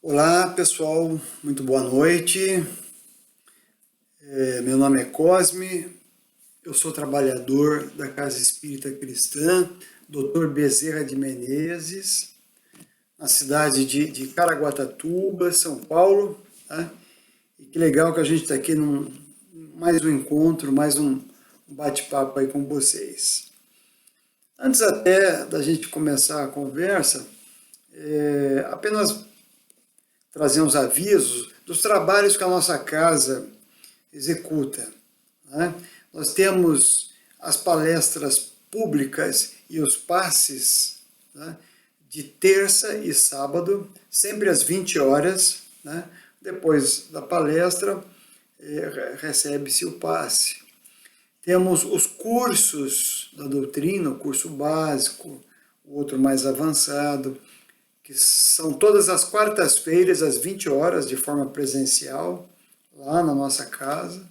Olá pessoal, muito boa noite. Meu nome é Cosme, eu sou trabalhador da Casa Espírita Cristã, Dr. Bezerra de Menezes, na cidade de Caraguatatuba, São Paulo. Tá? E que legal que a gente está aqui num mais um encontro, mais um bate-papo aí com vocês. Antes até da gente começar a conversa, apenas trazer uns avisos dos trabalhos que a nossa casa executa. Né? Nós temos as palestras públicas e os passes, né, de terça e sábado, sempre às 20 horas. Né? Depois da palestra, recebe-se o passe. Temos os cursos da doutrina, o curso básico, o outro mais avançado, que são todas as quartas-feiras, às 20 horas, de forma presencial, lá na nossa casa.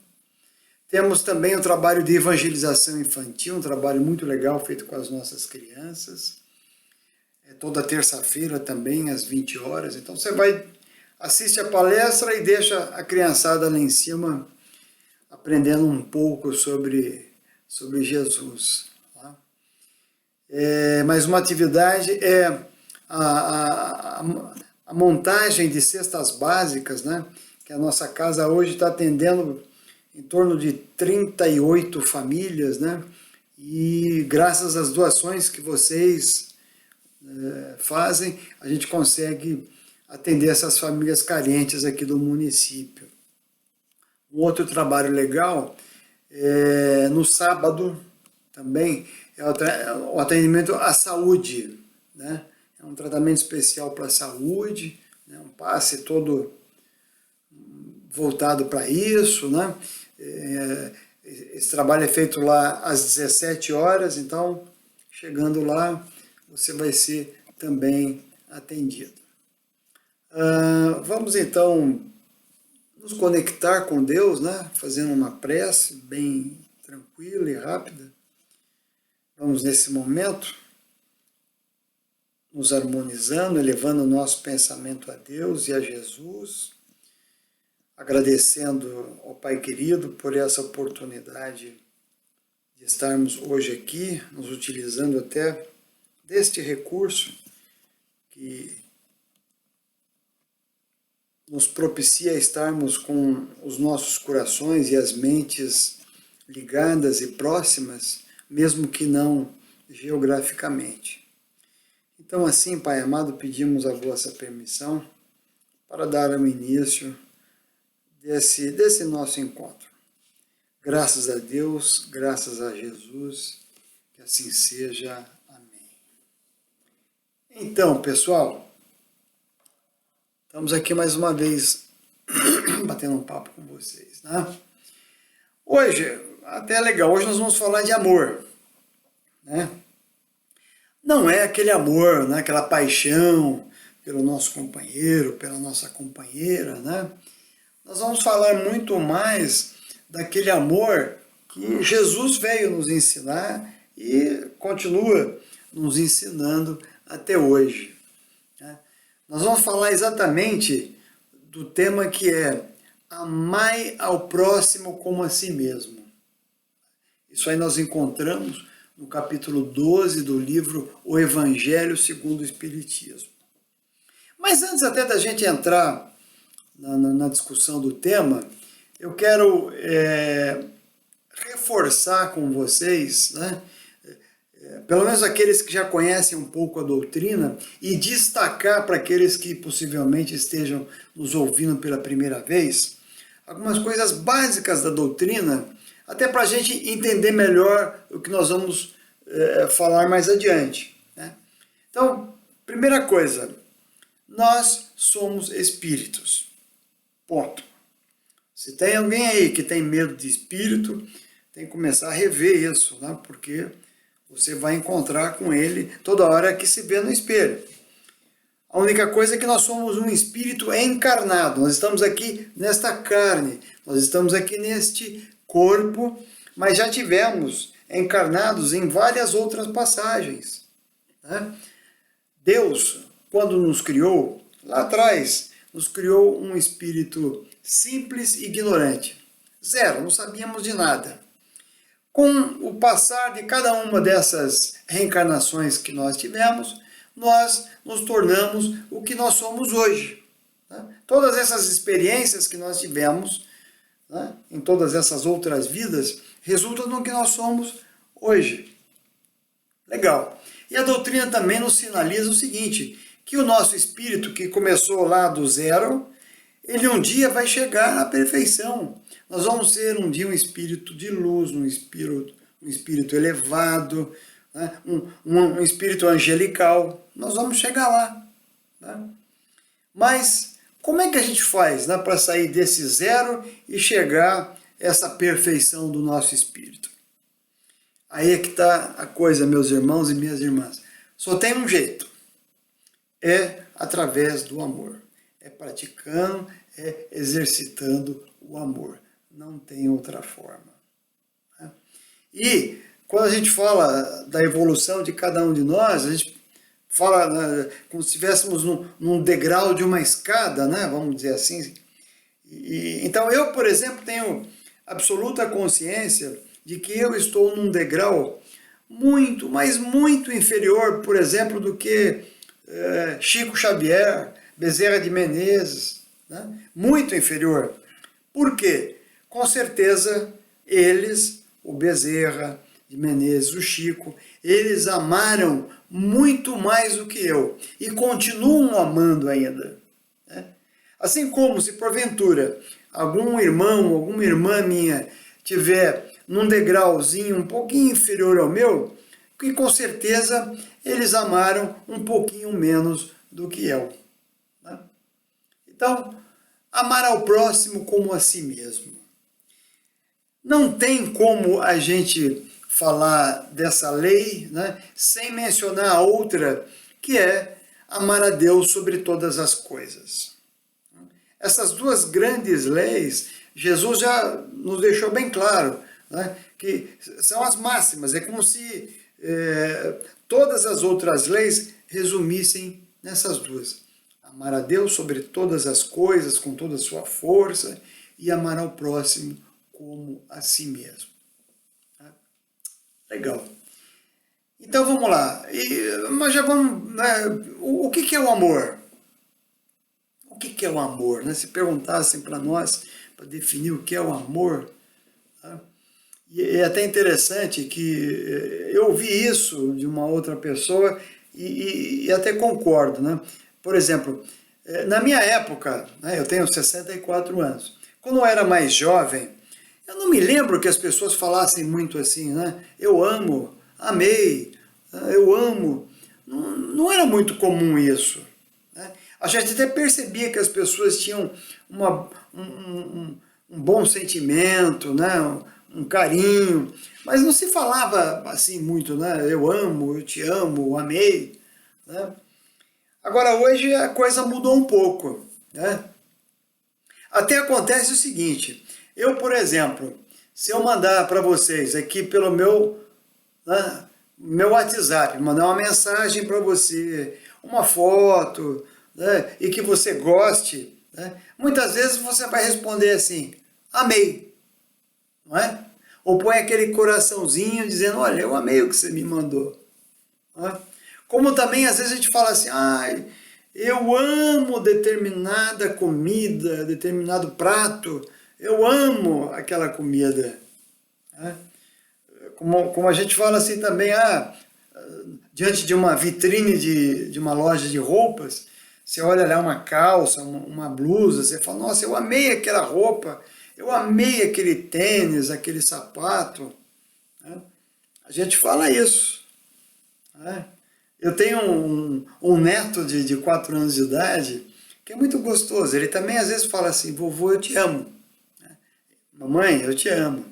Temos também o trabalho de evangelização infantil, um trabalho muito legal feito com as nossas crianças. Toda terça-feira também, às 20 horas. Então você assiste a palestra e deixa a criançada lá em cima aprendendo um pouco sobre Jesus. Tá? Mais uma atividade é a montagem de cestas básicas, né? Que a nossa casa hoje está atendendo em torno de 38 famílias, né? E graças às doações que vocês fazem, a gente consegue atender essas famílias carentes aqui do município. Um outro trabalho legal no sábado também é o atendimento à saúde, né? É um tratamento especial para a saúde, né? Um passe todo voltado para isso, né? Esse trabalho é feito lá às 17 horas, então, chegando lá, você vai ser também atendido. Vamos, então, nos conectar com Deus, né? Fazendo uma prece bem tranquila e rápida. Vamos, nesse momento, nos harmonizando, elevando o nosso pensamento a Deus e a Jesus, agradecendo ao Pai querido por essa oportunidade de estarmos hoje aqui, nos utilizando até deste recurso que nos propicia estarmos com os nossos corações e as mentes ligadas e próximas, mesmo que não geograficamente. Então, assim, Pai amado, pedimos a vossa permissão para dar o início desse nosso encontro. Graças a Deus, graças a Jesus, que assim seja. Amém. Então, pessoal, estamos aqui mais uma vez batendo um papo com vocês, né? Hoje, até é legal, hoje nós vamos falar de amor, né? Não é aquele amor, né? Aquela paixão pelo nosso companheiro, pela nossa companheira, né? Nós vamos falar muito mais daquele amor que Jesus veio nos ensinar e continua nos ensinando até hoje. Né? Nós vamos falar exatamente do tema que é amai ao próximo como a si mesmo. Isso aí nós encontramos no capítulo 12 do livro O Evangelho segundo o Espiritismo. Mas antes até da gente entrar na discussão do tema, eu quero reforçar com vocês, né, pelo menos aqueles que já conhecem um pouco a doutrina, e destacar para aqueles que possivelmente estejam nos ouvindo pela primeira vez, algumas coisas básicas da doutrina, até para a gente entender melhor o que nós vamos falar mais adiante. Né? Então, primeira coisa, nós somos espíritos. Ponto. Se tem alguém aí que tem medo de espírito, tem que começar a rever isso, né? Porque você vai encontrar com ele toda hora que se vê no espelho. A única coisa é que nós somos um espírito encarnado. Nós estamos aqui nesta carne, nós estamos aqui neste corpo, mas já tivemos encarnados em várias outras passagens. Né? Deus, quando nos criou, lá atrás, nos criou um espírito simples e ignorante. Zero, não sabíamos de nada. Com o passar de cada uma dessas reencarnações que nós tivemos, nós nos tornamos o que nós somos hoje. Né? Todas essas experiências que nós tivemos, né, em todas essas outras vidas, resultam no que nós somos hoje. Legal. E a doutrina também nos sinaliza o seguinte, que o nosso espírito, que começou lá do zero, ele um dia vai chegar à perfeição. Nós vamos ser um dia um espírito de luz, um espírito elevado, né? um espírito angelical. Nós vamos chegar lá. Né? Mas como é que a gente faz, né, para sair desse zero e chegar a essa perfeição do nosso espírito? Aí é que está a coisa, meus irmãos e minhas irmãs. Só tem um jeito. É através do amor. É praticando, é exercitando o amor. Não tem outra forma. Né? E quando a gente fala da evolução de cada um de nós, a gente fala, né, como se estivéssemos num degrau de uma escada, né, vamos dizer assim. Então eu, por exemplo, tenho absoluta consciência de que eu estou num degrau muito, mas muito inferior, por exemplo, do que Chico Xavier, Bezerra de Menezes, né? Muito inferior. Por quê? Com certeza eles, o Bezerra de Menezes, o Chico, eles amaram muito mais do que eu e continuam amando ainda. Né? Assim como se porventura algum irmão, alguma irmã minha tiver num degrauzinho um pouquinho inferior ao meu, que com certeza eles amaram um pouquinho menos do que eu. Né? Então, amar ao próximo como a si mesmo. Não tem como a gente falar dessa lei, né, sem mencionar a outra, que é amar a Deus sobre todas as coisas. Essas duas grandes leis, Jesus já nos deixou bem claro, né, que são as máximas. É como se todas as outras leis resumissem nessas duas. Amar a Deus sobre todas as coisas, com toda a sua força, e amar ao próximo como a si mesmo. Legal. Então vamos lá. Mas já vamos. Né, o que é o amor? O que é o amor? Né? Se perguntassem para nós, para definir o que é o amor. Tá? E é até interessante que eu ouvi isso de uma outra pessoa e até concordo. Né? Por exemplo, na minha época, né, eu tenho 64 anos, quando eu era mais jovem, eu não me lembro que as pessoas falassem muito assim, né? Eu amo, amei, eu amo. Não era muito comum isso. Né? A gente até percebia que as pessoas tinham um bom sentimento, né? Um carinho, mas não se falava assim muito, né? Eu amo, eu te amo, eu amei. Né? Agora hoje a coisa mudou um pouco. Né? Até acontece o seguinte, eu, por exemplo, se eu mandar para vocês aqui pelo meu WhatsApp, mandar uma mensagem para você, uma foto, né, e que você goste, né, muitas vezes você vai responder assim, amei, não é? Ou põe aquele coraçãozinho dizendo, olha, eu amei o que você me mandou. Não é? Como também às vezes a gente fala assim, eu amo determinada comida, determinado prato, eu amo aquela comida. Né? Como a gente fala assim também, diante de uma vitrine de uma loja de roupas, você olha lá uma calça, uma blusa, você fala, nossa, eu amei aquela roupa, eu amei aquele tênis, aquele sapato. Né? A gente fala isso. Né? Eu tenho um neto de 4 anos de idade, que é muito gostoso. Ele também às vezes fala assim, vovô, eu te amo. Mamãe, eu te amo.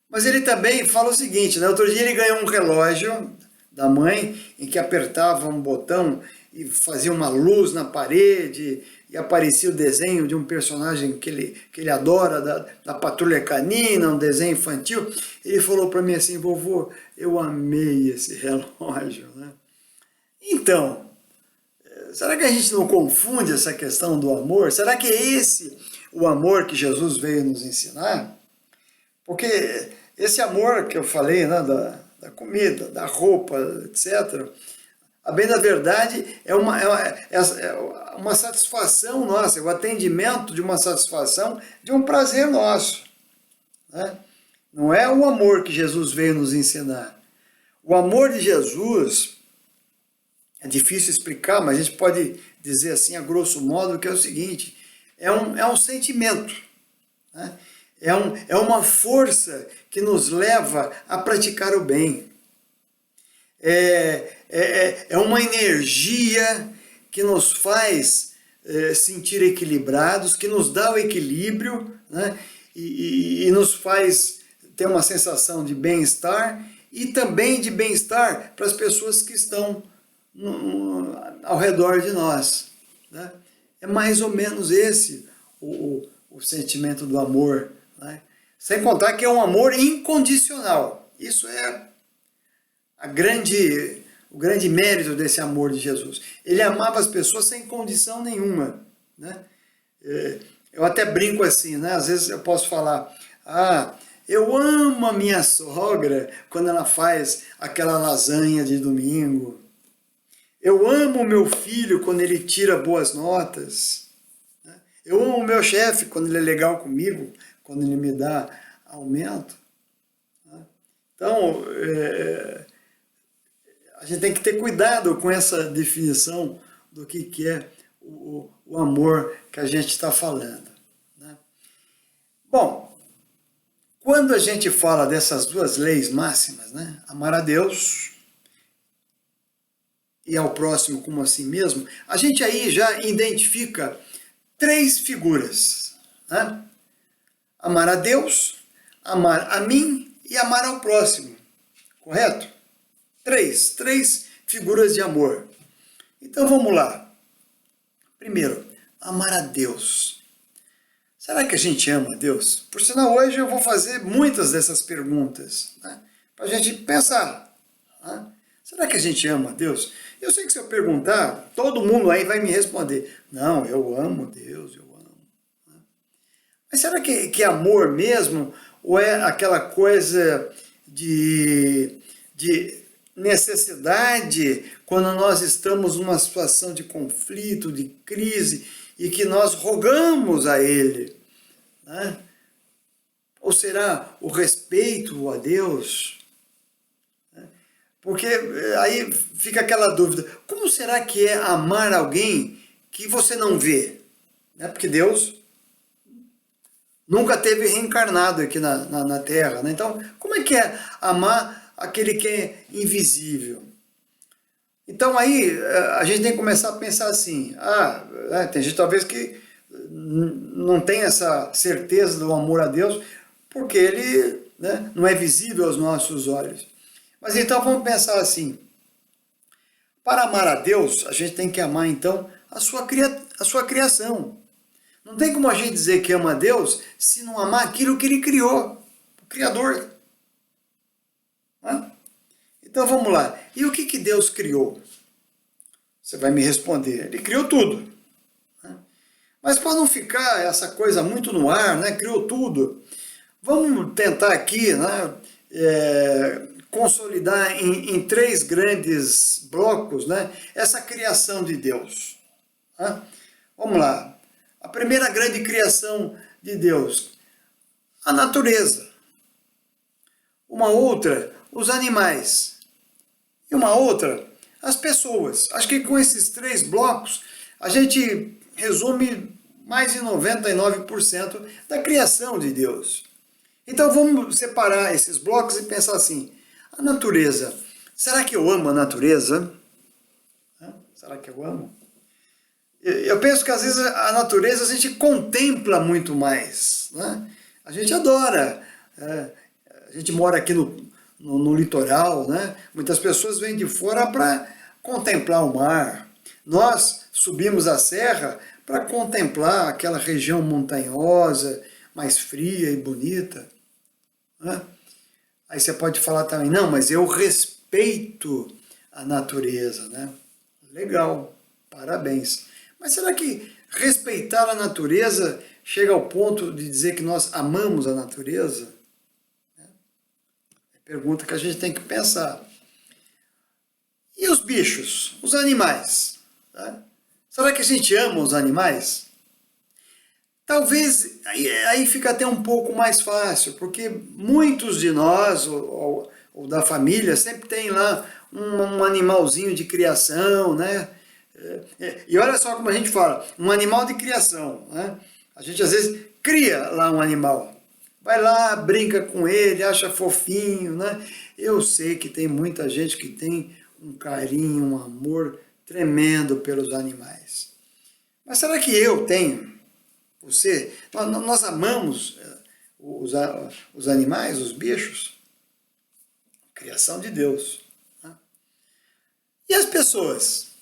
Mas ele também fala o seguinte, né? Outro dia ele ganhou um relógio da mãe, em que apertava um botão e fazia uma luz na parede, e aparecia o desenho de um personagem que ele adora, da Patrulha Canina, um desenho infantil. Ele falou para mim assim, vovô, eu amei esse relógio. Né? Então, Será que a gente não confunde essa questão do amor? Será que é esse o amor que Jesus veio nos ensinar? Porque esse amor que eu falei, né, da comida, da roupa, etc., a bem da verdade é uma satisfação nossa, é o atendimento de uma satisfação, de um prazer nosso. Né? Não é o amor que Jesus veio nos ensinar. O amor de Jesus, é difícil explicar, mas a gente pode dizer assim, a grosso modo, que é o seguinte, é um sentimento, né? É uma força que nos leva a praticar o bem. É uma energia que nos faz sentir equilibrados, que nos dá o equilíbrio, né? E nos faz ter uma sensação de bem-estar e também de bem-estar para as pessoas que estão ao redor de nós. Né? É mais ou menos esse o sentimento do amor. Né? Sem contar que é um amor incondicional. Isso é o grande mérito desse amor de Jesus. Ele amava as pessoas sem condição nenhuma. Né? Eu até brinco assim, né? Às vezes eu posso falar, eu amo a minha sogra quando ela faz aquela lasanha de domingo. Eu amo o meu filho quando ele tira boas notas. Eu amo o meu chefe quando ele é legal comigo, quando ele me dá aumento. Então, a gente tem que ter cuidado com essa definição do que é o amor que a gente está falando. Né? Bom, quando a gente fala dessas duas leis máximas, né? Amar a Deus e ao próximo como a si mesmo, a gente aí já identifica três figuras. Né? Amar a Deus, amar a mim e amar ao próximo. Correto? Três figuras de amor. Então vamos lá. Primeiro, amar a Deus. Será que a gente ama a Deus? Por sinal, hoje eu vou fazer muitas dessas perguntas, né? Para a gente pensar. Né? Será que a gente ama a Deus? Eu sei que se eu perguntar, todo mundo aí vai me responder. Não, eu amo Deus, eu amo. Mas será que é amor mesmo? Ou é aquela coisa de necessidade quando nós estamos numa situação de conflito, de crise, e que nós rogamos a Ele? Né? Ou será o respeito a Deus? Porque aí fica aquela dúvida, como será que é amar alguém que você não vê? Né? Porque Deus nunca teve reencarnado aqui na Terra. Né? Então, como é que é amar aquele que é invisível? Então aí a gente tem que começar a pensar assim, tem gente talvez que não tem essa certeza do amor a Deus, porque ele, né, não é visível aos nossos olhos. Mas então vamos pensar assim, para amar a Deus, a gente tem que amar então a sua criação. Não tem como a gente dizer que ama a Deus se não amar aquilo que Ele criou, o Criador. Né? Então vamos lá, e o que Deus criou? Você vai me responder, Ele criou tudo. Né? Mas para não ficar essa coisa muito no ar, né, criou tudo, vamos tentar aqui, né, consolidar em três grandes blocos, né, essa criação de Deus. Né? Vamos lá. A primeira grande criação de Deus, a natureza. Uma outra, os animais. E uma outra, as pessoas. Acho que com esses três blocos, a gente resume mais de 99% da criação de Deus. Então vamos separar esses blocos e pensar assim, a natureza. Será que eu amo a natureza? Será que eu amo? Eu penso que às vezes a natureza a gente contempla muito mais. Né? A gente adora. A gente mora aqui no litoral, né? Muitas pessoas vêm de fora para contemplar o mar. Nós subimos a serra para contemplar aquela região montanhosa, mais fria e bonita. Né? Aí você pode falar também, não, mas eu respeito a natureza. Né? Legal. Parabéns. Mas será que respeitar a natureza chega ao ponto de dizer que nós amamos a natureza? É pergunta que a gente tem que pensar. E os bichos, os animais? Tá? Será que a gente ama os animais? Talvez aí fica até um pouco mais fácil, porque muitos de nós, ou da família, sempre tem lá um animalzinho de criação, né? E olha só como a gente fala, um animal de criação, né? A gente às vezes cria lá um animal, vai lá, brinca com ele, acha fofinho, né? Eu sei que tem muita gente que tem um carinho, um amor tremendo pelos animais. Mas será que eu tenho? Você? Nós amamos os animais, os bichos? Criação de Deus. Né? E as pessoas?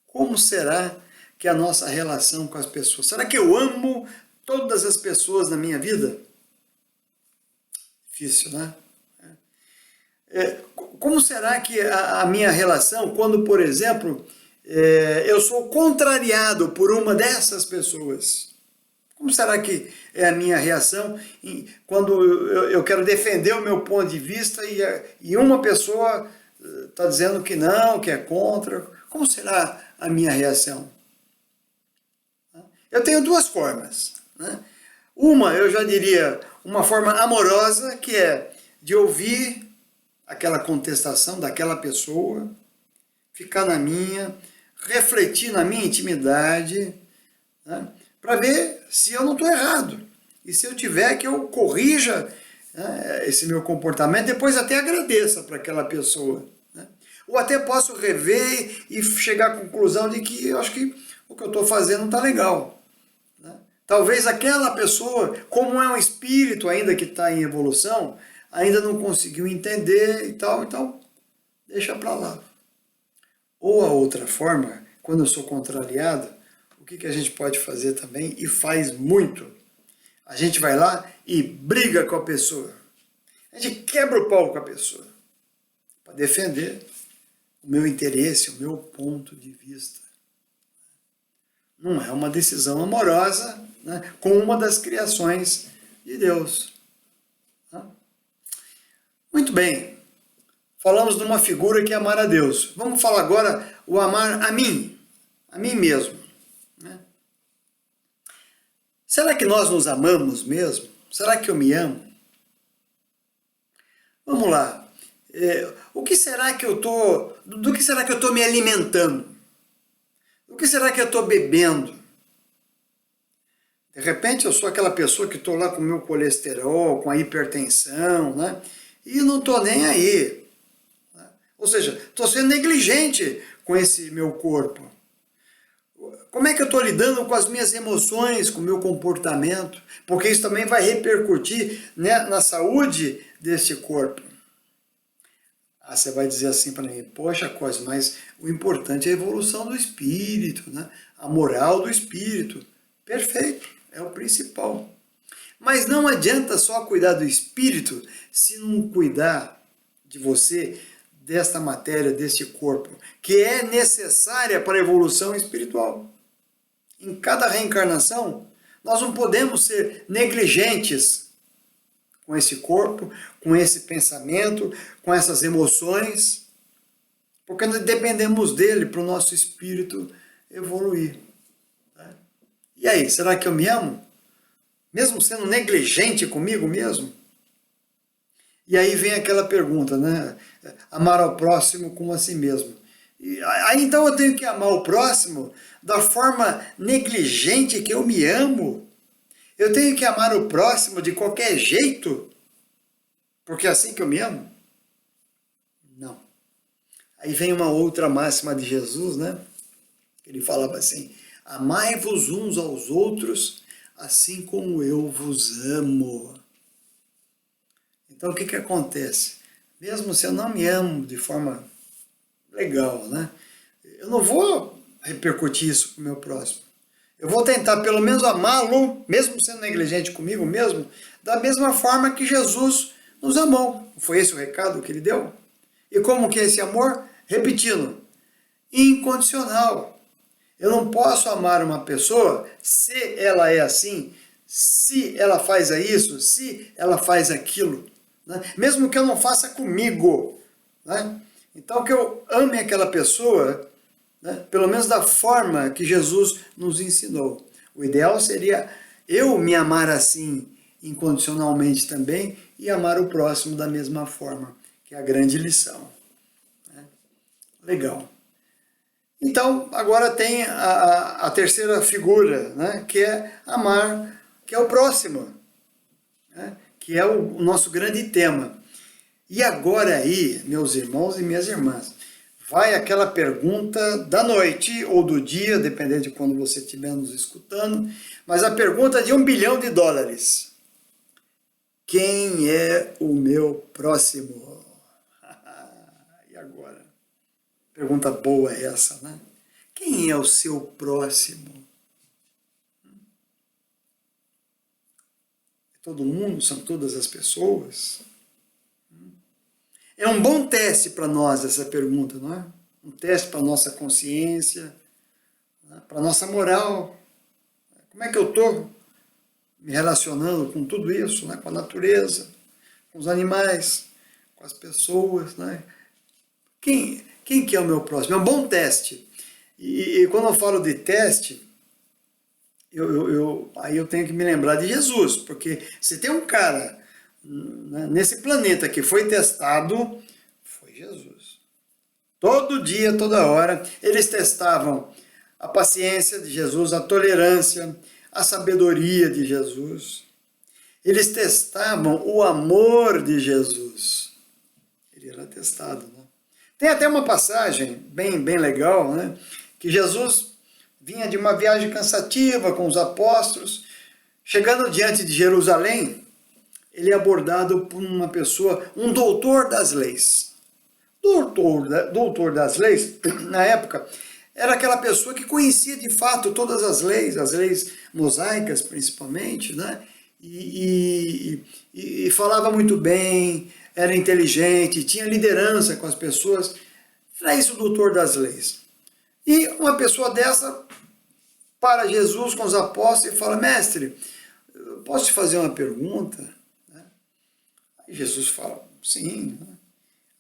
Como será que é a nossa relação com as pessoas? Será que eu amo todas as pessoas na minha vida? Difícil, né? Como será que a minha relação, quando, por exemplo, eu sou contrariado por uma dessas pessoas? Como será que é a minha reação quando eu quero defender o meu ponto de vista e uma pessoa está dizendo que não, que é contra? Como será a minha reação? Eu tenho duas formas. Né? Uma, eu já diria, uma forma amorosa, que é de ouvir aquela contestação daquela pessoa, ficar na minha, refletir na minha intimidade, né, para ver se eu não estou errado. E se eu tiver, que eu corrija, né, esse meu comportamento, depois até agradeça para aquela pessoa. Né? Ou até posso rever e chegar à conclusão de que eu acho que o que eu estou fazendo não está legal. Né? Talvez aquela pessoa, como é um espírito ainda que está em evolução, ainda não conseguiu entender e tal, então deixa para lá. Ou a outra forma, quando eu sou contrariado, o que a gente pode fazer também, e faz muito? A gente vai lá e briga com a pessoa. A gente quebra o pau com a pessoa, para defender o meu interesse, o meu ponto de vista. Não é uma decisão amorosa, né, com uma das criações de Deus. Muito bem, falamos de uma figura que é amar a Deus. Vamos falar agora o amar a mim mesmo. Né? Será que nós nos amamos mesmo? Será que eu me amo? Vamos lá. Do que será que eu estou me alimentando? Do que será que eu estou bebendo? De repente eu sou aquela pessoa que estou lá com o meu colesterol, com a hipertensão, né? E não estou nem aí. Né? Ou seja, estou sendo negligente com esse meu corpo. Como é que eu estou lidando com as minhas emoções, com o meu comportamento? Porque isso também vai repercutir, né, na saúde desse corpo. Ah, você vai dizer assim para mim, poxa, Cosme, mas o importante é a evolução do espírito, né? A moral do espírito. Perfeito, é o principal. Mas não adianta só cuidar do espírito se não cuidar de você, desta matéria, deste corpo, que é necessária para a evolução espiritual. Em cada reencarnação, nós não podemos ser negligentes com esse corpo, com esse pensamento, com essas emoções, porque nós dependemos dele para o nosso espírito evoluir. E aí, será que eu me amo? Mesmo sendo negligente comigo mesmo? E aí vem aquela pergunta, né? Amar ao próximo como a si mesmo. E aí então eu tenho que amar o próximo da forma negligente que eu me amo? Eu tenho que amar o próximo de qualquer jeito? Porque é assim que eu me amo? Não. Aí vem uma outra máxima de Jesus, né? Ele falava assim, amai-vos uns aos outros, assim como eu vos amo. Então o que acontece? Mesmo se eu não me amo de forma legal, né? Eu não vou repercutir isso com o meu próximo. Eu vou tentar pelo menos amá-lo, mesmo sendo negligente comigo mesmo, da mesma forma que Jesus nos amou. Foi esse o recado que ele deu? E como que é esse amor? Repetindo, incondicional. Eu não posso amar uma pessoa se ela é assim, se ela faz isso, se ela faz aquilo, né? Mesmo que eu não faça comigo, né? Então que eu ame aquela pessoa, né? Pelo menos da forma que Jesus nos ensinou. O ideal seria eu me amar assim, incondicionalmente também, e amar o próximo da mesma forma, que é a grande lição, né? Legal. Então, agora tem a terceira figura, né, que é amar, que é o próximo, né, que é o nosso grande tema. E agora aí, meus irmãos e minhas irmãs, vai aquela pergunta da noite ou do dia, dependendo de quando você estiver nos escutando, mas a pergunta de $1 bilhão. Quem é o meu próximo? E agora? Pergunta boa essa, né? Quem é o seu próximo? É todo mundo? São todas as pessoas? É um bom teste para nós essa pergunta, não é? Um teste para a nossa consciência, né? Para a nossa moral. Como é que eu estou me relacionando com tudo isso, né? Com a natureza, com os animais, com as pessoas, né? Quem que é o meu próximo? É um bom teste. E quando eu falo de teste, aí eu tenho que me lembrar de Jesus, porque se tem um cara, né, nesse planeta que foi testado, foi Jesus. Todo dia, toda hora, eles testavam a paciência de Jesus, a tolerância, a sabedoria de Jesus. Eles testavam o amor de Jesus. Ele era testado, né? Tem até uma passagem bem legal, né? Que Jesus vinha de uma viagem cansativa com os apóstolos. Chegando diante de Jerusalém, ele é abordado por uma pessoa, um doutor das leis. Doutor das leis, na época, era aquela pessoa que conhecia de fato todas as leis mosaicas principalmente, né? E falava muito bem, era inteligente, tinha liderança com as pessoas. Era isso o doutor das leis. E uma pessoa dessa para Jesus com os apóstolos e fala: mestre, posso te fazer uma pergunta? Aí Jesus fala: sim.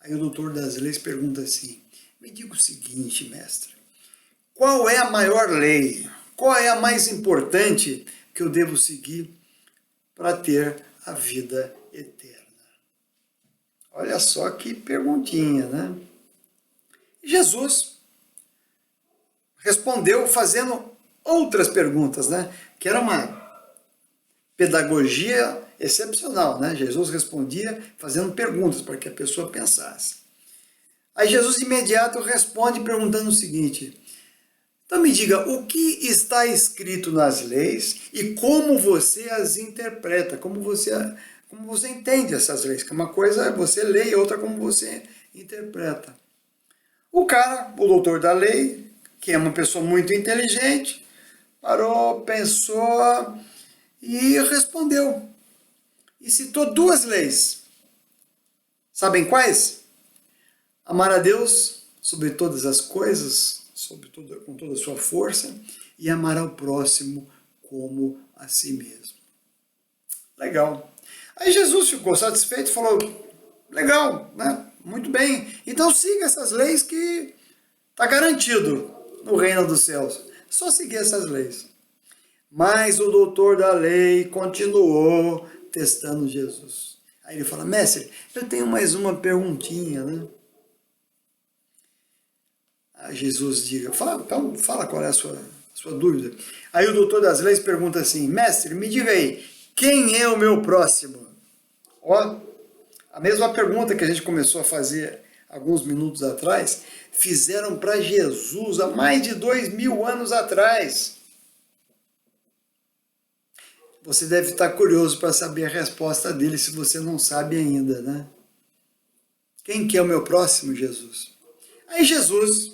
Aí o doutor das leis pergunta assim: me diga o seguinte, mestre, qual é a maior lei? Qual é a mais importante que eu devo seguir para ter a vida eterna? Olha só que perguntinha, né? Jesus respondeu fazendo outras perguntas, né? Que era uma pedagogia excepcional, né? Jesus respondia fazendo perguntas para que a pessoa pensasse. Aí Jesus de imediato responde perguntando o seguinte: então me diga, o que está escrito nas leis e como você as interpreta, como você entende essas leis? Que uma coisa é você ler e outra como você interpreta. O cara, o doutor da lei, que é uma pessoa muito inteligente, parou, pensou e respondeu. E citou duas leis. Sabem quais? Amar a Deus sobre todas as coisas, com toda a sua força, e amar ao próximo como a si mesmo. Legal. Aí Jesus ficou satisfeito e falou: legal, né? Muito bem. Então siga essas leis que está garantido no reino dos céus. Só seguir essas leis. Mas o doutor da lei continuou testando Jesus. Aí ele fala: mestre, eu tenho mais uma perguntinha, né? Aí Jesus diga: então fala qual é a sua dúvida. Aí o doutor das leis pergunta assim: mestre, me diga aí, quem é o meu próximo? Ó, a mesma pergunta que a gente começou a fazer alguns minutos atrás, fizeram para Jesus há mais de 2000 anos atrás. Você deve estar curioso para saber a resposta dele, se você não sabe ainda, né? Quem que é o meu próximo, Jesus? Aí Jesus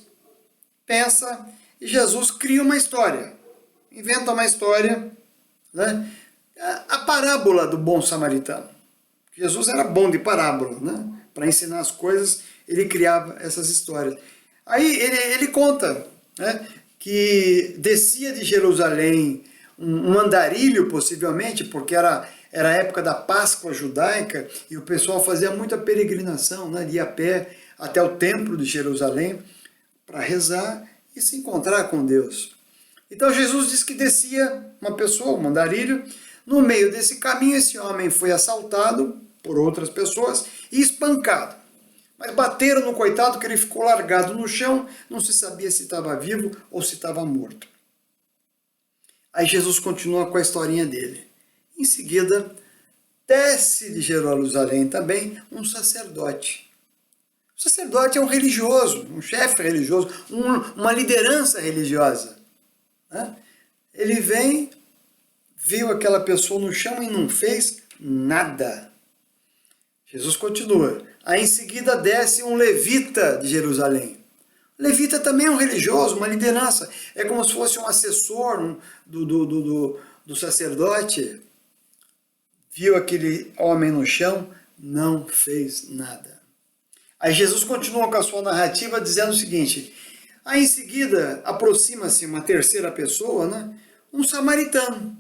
pensa e Jesus cria uma história, inventa uma história, né? A parábola do bom samaritano. Jesus era bom de parábola, né? Para ensinar as coisas, ele criava essas histórias. Aí ele conta, né, que descia de Jerusalém um andarilho, possivelmente, porque era a época da Páscoa judaica, e o pessoal fazia muita peregrinação, né, ia a pé até o templo de Jerusalém para rezar e se encontrar com Deus. Então Jesus diz que descia uma pessoa, um andarilho, no meio desse caminho esse homem foi assaltado por outras pessoas e espancado. Mas bateram no coitado que ele ficou largado no chão, não se sabia se estava vivo ou se estava morto. Aí Jesus continua com a historinha dele. Em seguida, desce de Jerusalém também um sacerdote. O sacerdote é um religioso, um chefe religioso, uma liderança religiosa. Né? Ele vem, viu aquela pessoa no chão e não fez nada. Jesus continua. Aí em seguida desce um levita de Jerusalém. Levita também é um religioso, uma liderança. É como se fosse um assessor do sacerdote. Viu aquele homem no chão, não fez nada. Aí Jesus continua com a sua narrativa dizendo o seguinte. Aí em seguida aproxima-se uma terceira pessoa, né? Um samaritano.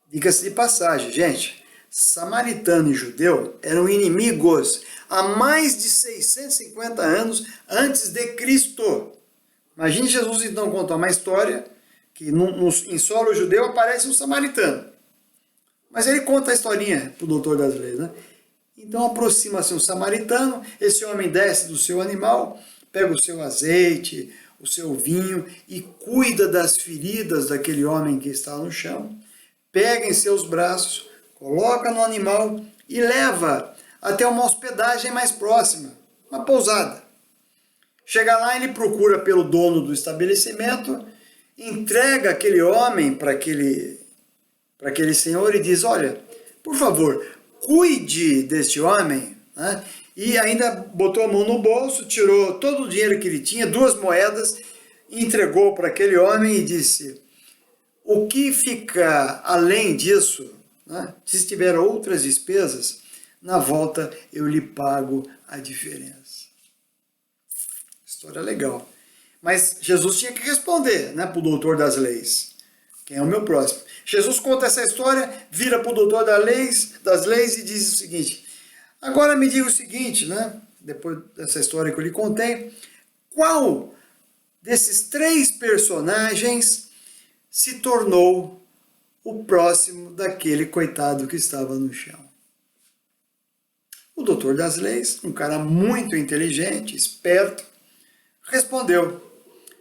Diga-se de passagem, gente. Samaritano e judeu eram inimigos há mais de 650 anos antes de Cristo. Imagine Jesus então contar uma história que em solo judeu aparece um samaritano. Mas ele conta a historinha para o doutor das leis, né? Então aproxima-se um samaritano, esse homem desce do seu animal, pega o seu azeite, o seu vinho e cuida das feridas daquele homem que está no chão, pega em seus braços, coloca no animal e leva até uma hospedagem mais próxima, uma pousada. Chega lá, ele procura pelo dono do estabelecimento, entrega aquele homem para aquele senhor e diz, olha, por favor, cuide deste homem, né? E ainda botou a mão no bolso, tirou todo o dinheiro que ele tinha, 2 moedas, entregou para aquele homem e disse, o que fica além disso, né? Se tiver outras despesas, na volta eu lhe pago a diferença. História legal. Mas Jesus tinha que responder, né, para o doutor das leis. Quem é o meu próximo? Jesus conta essa história, vira para o doutor das leis e diz o seguinte, agora me diga o seguinte, né, depois dessa história que eu lhe contei, qual desses 3 personagens se tornou o próximo daquele coitado que estava no chão? O doutor das leis, um cara muito inteligente, esperto, respondeu,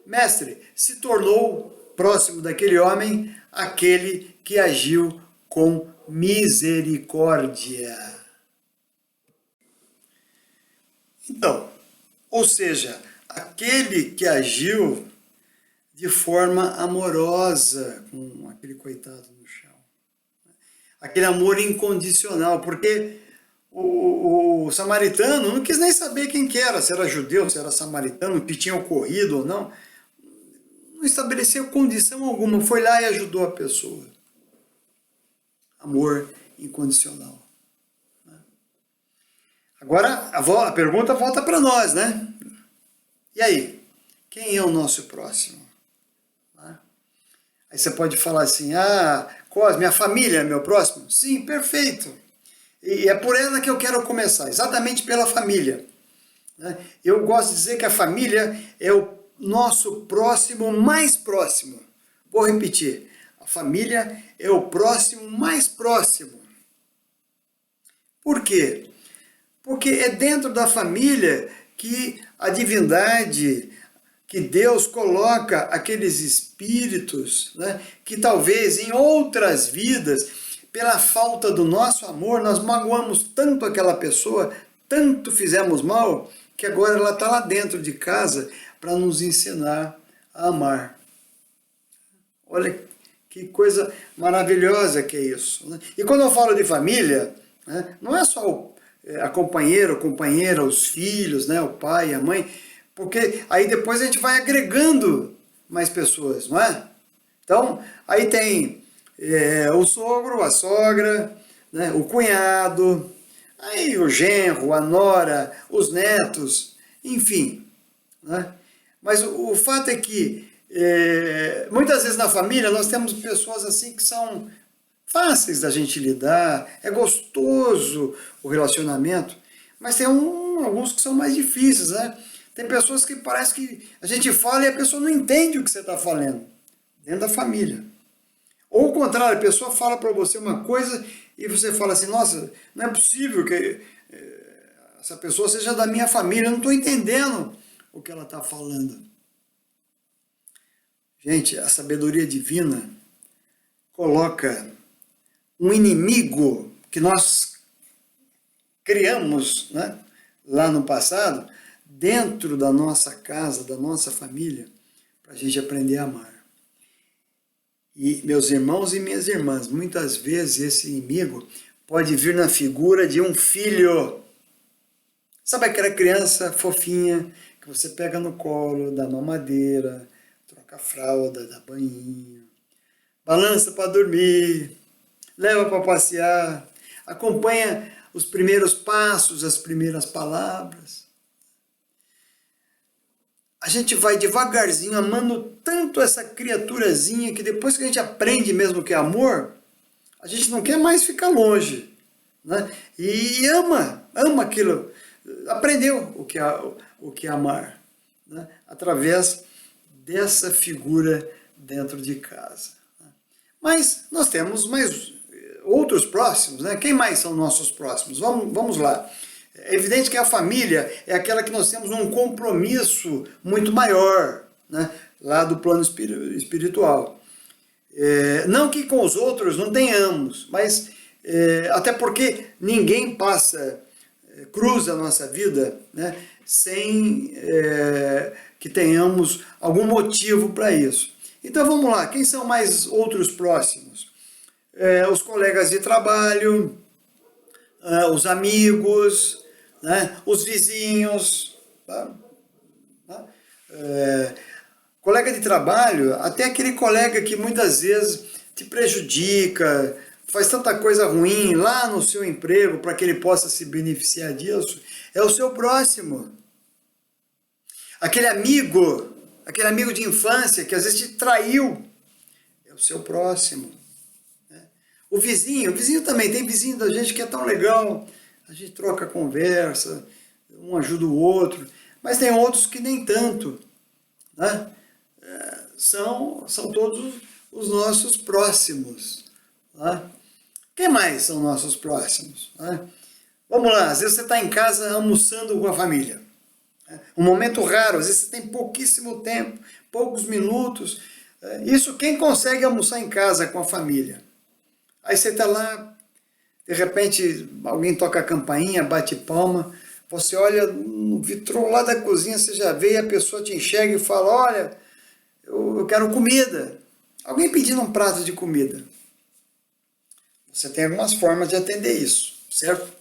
mestre, se tornou próximo daquele homem aquele que agiu com misericórdia. Então, ou seja, aquele que agiu de forma amorosa com aquele coitado no chão. Aquele amor incondicional, porque o samaritano não quis nem saber quem que era, se era judeu, se era samaritano, o que tinha ocorrido ou não. Não estabeleceu condição alguma, foi lá e ajudou a pessoa. Amor incondicional. Agora a pergunta volta para nós, né? E aí? Quem é o nosso próximo? Aí você pode falar assim, Cosme, minha família é meu próximo? Sim, perfeito. E é por ela que eu quero começar, exatamente pela família. Eu gosto de dizer que a família é o nosso próximo mais próximo. Vou repetir, a família é o próximo mais próximo. Por quê? Porque é dentro da família que a divindade, que Deus coloca aqueles espíritos, né, que talvez em outras vidas, pela falta do nosso amor, nós magoamos tanto aquela pessoa, tanto fizemos mal, que agora ela está lá dentro de casa para nos ensinar a amar. Olha que coisa maravilhosa que é isso. Né? E quando eu falo de família, né, não é só a companheira, o companheira, os filhos, né, o pai, a mãe, porque aí depois a gente vai agregando mais pessoas, não é? Então, aí tem o sogro, a sogra, né, o cunhado, aí o genro, a nora, os netos, enfim. né? Mas o fato é que muitas vezes na família nós temos pessoas assim que são fáceis da gente lidar, é gostoso o relacionamento, mas tem alguns que são mais difíceis, né? Tem pessoas que parece que a gente fala e a pessoa não entende o que você está falando, dentro da família. Ou o contrário, a pessoa fala para você uma coisa e você fala assim, nossa, não é possível que essa pessoa seja da minha família, eu não estou entendendo o que ela está falando. Gente, a sabedoria divina coloca um inimigo que nós criamos, né, lá no passado, dentro da nossa casa, da nossa família, para a gente aprender a amar. E, meus irmãos e minhas irmãs, muitas vezes esse inimigo pode vir na figura de um filho. Sabe aquela criança fofinha que você pega no colo, dá mamadeira, troca a fralda, dá banhinho, balança para dormir, leva para passear, acompanha os primeiros passos, as primeiras palavras. A gente vai devagarzinho amando tanto essa criaturazinha que depois que a gente aprende mesmo o que é amor, a gente não quer mais ficar longe, né? E ama aquilo, aprendeu o que é amar, né? Através dessa figura dentro de casa. Mas nós temos mais outros próximos, né? Quem mais são nossos próximos? Vamos lá. É evidente que a família é aquela que nós temos um compromisso muito maior, né? Lá do plano espiritual. Não que com os outros não tenhamos, mas até porque ninguém cruza a nossa vida, né, sem que tenhamos algum motivo para isso. Então vamos lá, quem são mais outros próximos? Os colegas de trabalho, os amigos, né, os vizinhos, tá? Colega de trabalho, até aquele colega que muitas vezes te prejudica, faz tanta coisa ruim lá no seu emprego para que ele possa se beneficiar disso, é o seu próximo. Aquele amigo de infância que às vezes te traiu, é o seu próximo. O vizinho também, tem vizinho da gente que é tão legal, a gente troca conversa, um ajuda o outro, mas tem outros que nem tanto, né? São todos os nossos próximos, né? Quem mais são nossos próximos, né? Vamos lá, às vezes você está em casa almoçando com a família, né? Um momento raro, às vezes você tem pouquíssimo tempo, poucos minutos, isso quem consegue almoçar em casa com a família. Aí você está lá, de repente alguém toca a campainha, bate palma, você olha no vitrô lá da cozinha, você já vê e a pessoa te enxerga e fala, olha, eu quero comida. Alguém pedindo um prato de comida. Você tem algumas formas de atender isso, certo?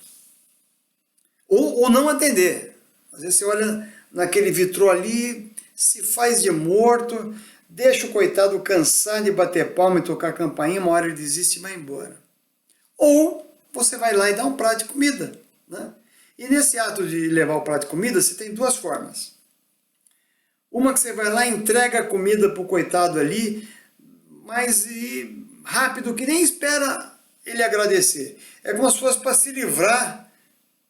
Ou não atender. Às vezes você olha naquele vitrô ali, se faz de morto, deixa o coitado cansar de bater palma e tocar a campainha, uma hora ele desiste e vai embora. Ou você vai lá e dá um prato de comida, né? E nesse ato de levar o prato de comida, você tem duas formas. Uma que você vai lá e entrega a comida para o coitado ali, mas rápido, que nem espera ele agradecer. É como se fosse para se livrar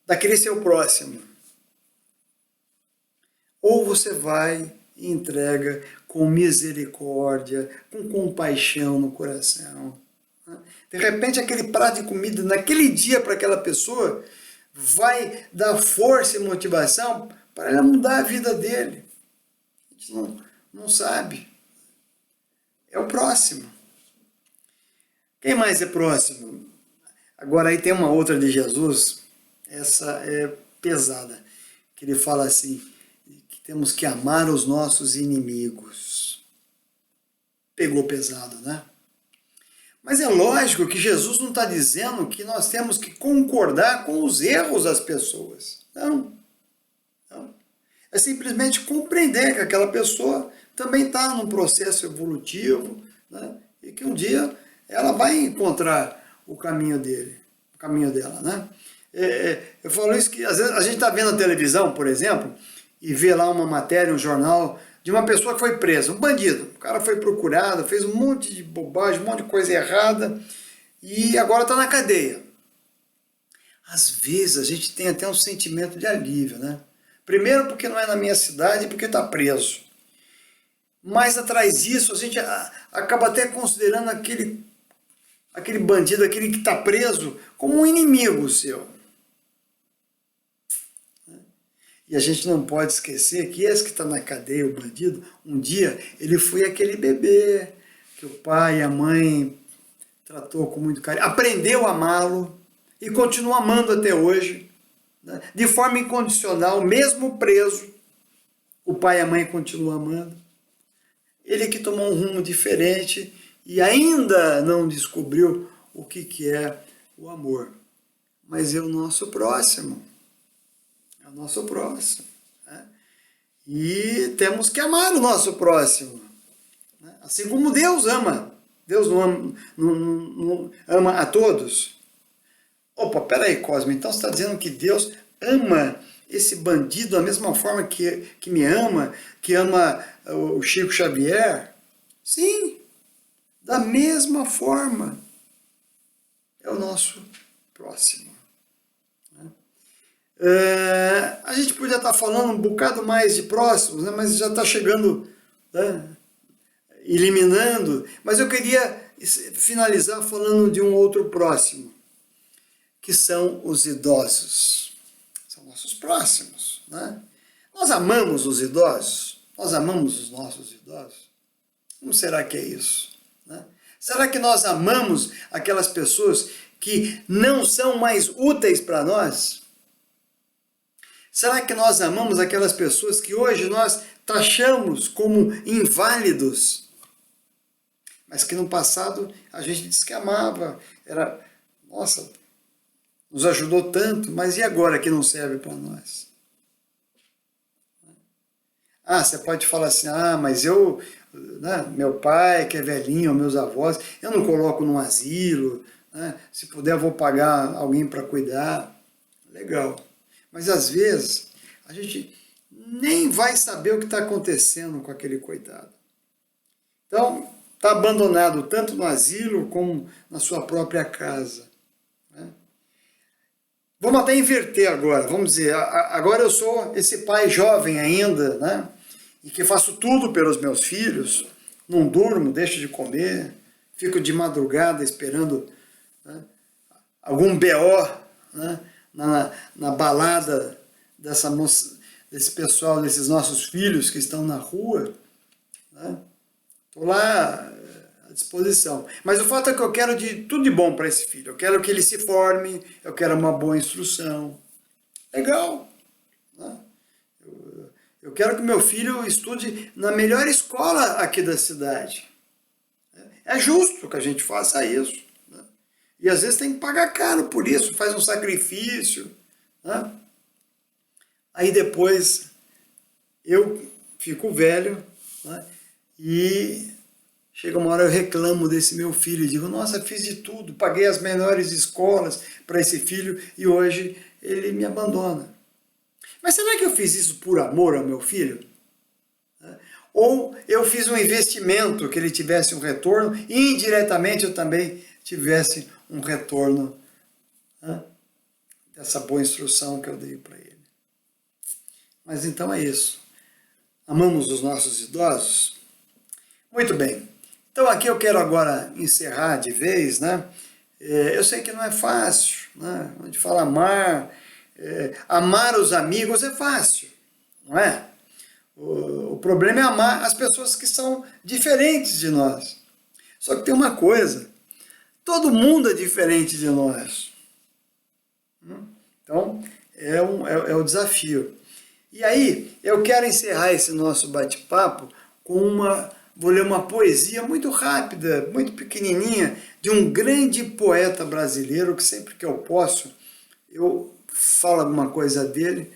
daquele seu próximo. Ou você vai e entrega com misericórdia, com compaixão no coração. De repente, aquele prato de comida, naquele dia para aquela pessoa, vai dar força e motivação para ela mudar a vida dele. A gente não sabe. É o próximo. Quem mais é próximo? Agora aí tem uma outra de Jesus, essa é pesada, que ele fala assim, que temos que amar os nossos inimigos. Pegou pesado, né? Mas é lógico que Jesus não está dizendo que nós temos que concordar com os erros das pessoas. Não. É simplesmente compreender que aquela pessoa também está num processo evolutivo, né? E que um dia ela vai encontrar o caminho dela, né? Eu falo isso que às vezes a gente está vendo a televisão, por exemplo, e vê lá uma matéria, um jornal, de uma pessoa que foi presa, um bandido. O cara foi procurado, fez um monte de bobagem, um monte de coisa errada e agora está na cadeia. Às vezes a gente tem até um sentimento de alívio, né? Primeiro porque não é na minha cidade e porque está preso. Mas atrás disso a gente acaba até considerando aquele bandido, aquele que está preso, como um inimigo seu. E a gente não pode esquecer que esse que está na cadeia, o bandido, um dia ele foi aquele bebê que o pai e a mãe tratou com muito carinho, aprendeu a amá-lo e continua amando até hoje, né? De forma incondicional, mesmo preso, o pai e a mãe continuam amando. Ele que tomou um rumo diferente e ainda não descobriu o que é o amor. Mas é o nosso próximo. É o nosso próximo. Né? E temos que amar o nosso próximo. Né? Assim como Deus ama. Deus não ama a todos. Opa, peraí, Cosme, então você está dizendo que Deus ama esse bandido da mesma forma que me ama, que ama o Chico Xavier? Sim, da mesma forma. É o nosso próximo. A gente podia estar falando um bocado mais de próximos, né, mas já está chegando, né, eliminando. Mas eu queria finalizar falando de um outro próximo, que são os idosos. São nossos próximos. Né? Nós amamos os idosos? Nós amamos os nossos idosos? Como será que é isso? Né? Será que nós amamos aquelas pessoas que não são mais úteis para nós? Será que nós amamos aquelas pessoas que hoje nós taxamos como inválidos, mas que no passado a gente disse que amava, nossa, nos ajudou tanto, mas e agora que não serve para nós? Você pode falar assim, mas eu, né, meu pai que é velhinho, meus avós, eu não coloco num asilo, né, se puder eu vou pagar alguém para cuidar. Legal. Mas às vezes a gente nem vai saber o que está acontecendo com aquele coitado. Então, está abandonado tanto no asilo como na sua própria casa. Né? Vamos até inverter agora, vamos dizer, agora eu sou esse pai jovem ainda, né? E que faço tudo pelos meus filhos, não durmo, deixo de comer, fico de madrugada esperando, né, algum BO, né, na balada desse pessoal, desses nossos filhos que estão na rua. Estou lá à disposição. Mas o fato é que eu quero tudo de bom para esse filho. Eu quero que ele se forme, eu quero uma boa instrução. Legal. Né? Eu quero que meu filho estude na melhor escola aqui da cidade. É justo que a gente faça isso. Né? E às vezes tem que pagar caro por isso, faz um sacrifício. Né? Aí depois eu fico velho, né? E chega uma hora eu reclamo desse meu filho e digo, nossa, fiz de tudo, paguei as melhores escolas para esse filho e hoje ele me abandona. Mas será que eu fiz isso por amor ao meu filho? Ou eu fiz um investimento que ele tivesse um retorno e indiretamente eu também tivesse um retorno, né, dessa boa instrução que eu dei para ele? Mas então é isso. Amamos os nossos idosos? Muito bem. Então aqui eu quero agora encerrar de vez, né? Eu sei que não é fácil, né? A gente fala amar, amar os amigos é fácil, não é? O problema é amar as pessoas que são diferentes de nós. Só que tem uma coisa, todo mundo é diferente de nós. Então, é o desafio. E aí, eu quero encerrar esse nosso bate-papo com vou ler uma poesia muito rápida, muito pequenininha, de um grande poeta brasileiro, que sempre que eu posso, eu falo alguma coisa dele,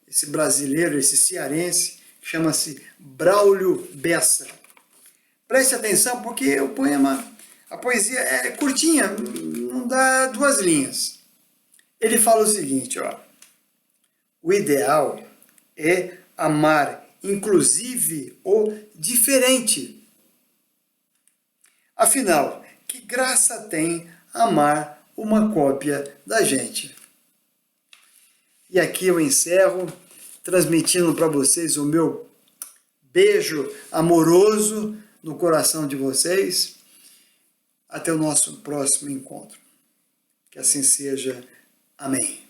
esse brasileiro, esse cearense, chama-se Braulio Bessa. Preste atenção, porque a poesia é curtinha, não dá 2 linhas. Ele fala o seguinte, ó: o ideal é amar, inclusive o diferente. Afinal, que graça tem amar uma cópia da gente? E aqui eu encerro, transmitindo para vocês o meu beijo amoroso no coração de vocês. Até o nosso próximo encontro. Que assim seja. Amém.